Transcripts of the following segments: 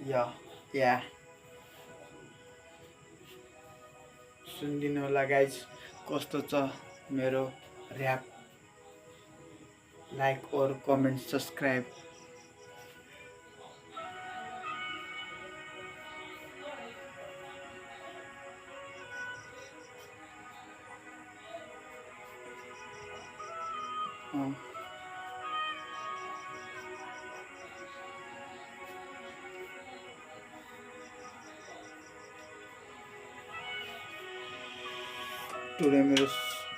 या या सुनिदिनु होला गाइज कस्तो छ मेरो ऱ्याप लाइक और कमेन्ट सब्सक्राइब टुडे मेरो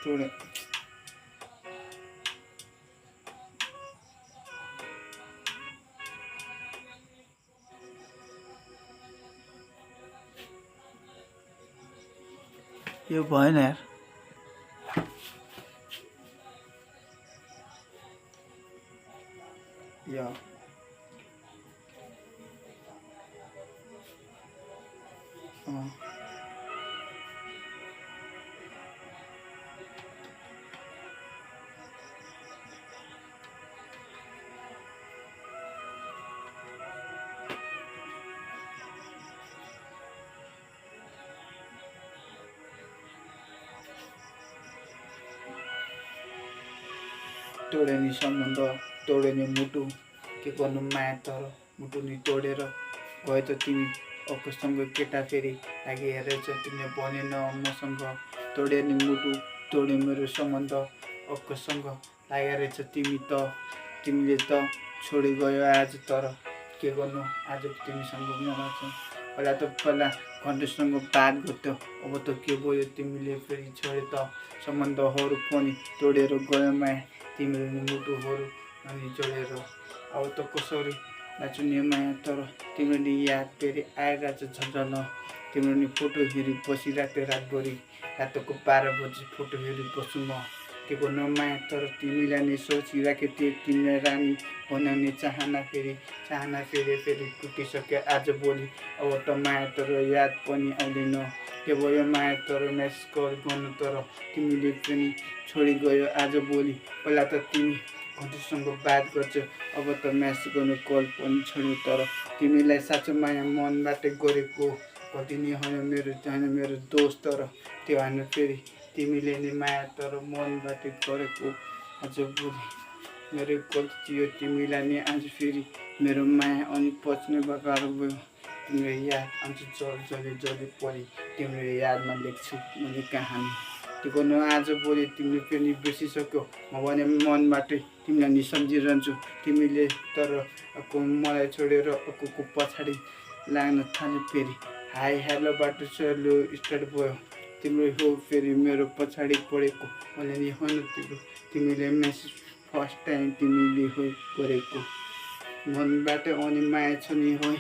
टुडे यो भएन यार या तोडे नि सम्बन्ध तोडे नि मुटु के गर्नु माया तर मुटु नि तोडेर गए त तिमी अक्कोसँग केटा फेरि लागि हेरेछ तिमीले भनेन मसँग तोडे नि मुटु तोडे मेरो सम्बन्ध अक्कोसँग लागेर तिमी त तिमीले त छोडी गयो आज तर के गर्नु आज तिमीसँग पहिला त पहिला घन्टुसँग बात गर्थ्यो अब त के भयो तिमीले फेरि छोडे त सम्बन्धहरू पनि तोडेर गयो माया तिम्रो नि मुटुहरू अनि जोडेर अब त कसरी नाच्नु नि माया तर तिम्रो नि याद फेरि आइरहेछ झन्झन तिम्रो नि फोटो हेरी बसिरहेको रातभरि रातको 12 बजी फोटो हेरी बस्छु म के गर्नु माया तर तिमीलाई नै सोचिराखेको थिएँ तिमीलाई रानी बनाउने चाहना फेरि फेरि टुटिसक्यो आज भोलि अब त माया तर याद पनि आउँदैन के भयो माया तर म्यासेज कल गर्नु तर तिमीले पनि छोडी गयो आज भोलि पहिला त तिमी घन्टुसँग बात गर्छौ अब त म्यासेज गर्नु कल पनि छोड्यो तर तिमीलाई साँचो माया मनबाट गरेको कति नि होइन मेरो दोस्त तर त्यो होइन फेरि तिमीले नि माया तर मनबाट गरेको आज भोलि मेरो गल्ती थियो तिमीलाई नि आज फेरि मेरो माया अनि पच्ने गाह्रो भयो तिम्रो याद आउँछ जले परि तिम्रो यादमा लेख्छु मैले कहानी त्यो गर्नु आज भोलि तिमीले पनि बिर्सिसक्यो म भने मनबाटै तिमीलाई नि सम्झिरहन्छु तिमीले तर मलाई छोडेर अर्को पछाडि लाग्न थाल्यो फेरि हाई हेलोबाट चल्यो स्टार्ट भयो तिम्रो हो फेरि मेरो पछाडि पढेको मैले नि होइन तिमीले मेसेज फर्स्ट टाइम तिमीले हो गरेको मनबाट अनि माया छ नि हो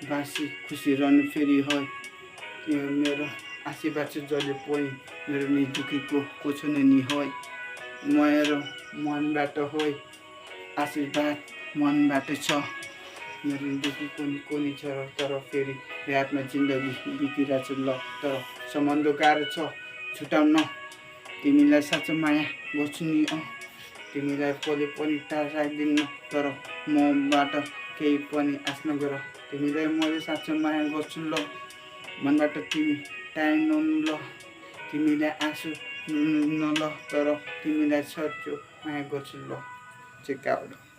बासी खुसी रहनु फेरि हो मेरो आशीर्वाद छ जहिले पनि मेरो नि दुखीको कोछ नि हो मेरो मनबाट हो आशीर्वाद मनबाट छ मेरो दुखीको कोनी छ तर फेरि रातमा जिन्दगी बितिरहेछ ल तर सम्बन्ध गाह्रो छ छुटाउन तिमीलाई साँचो माया गर्छु नि तिमीलाई कहिले पनि टाढा राख्दिनँ तर मबाट केही पनि आश नगर तिमीलाई मैले साँचो माया गर्छु ल मनबाट तिमी टाइम नहुनु ल तिमीलाई आँसु न ल तर तिमीलाई सच्चो माया गर्छु ल चेक आउट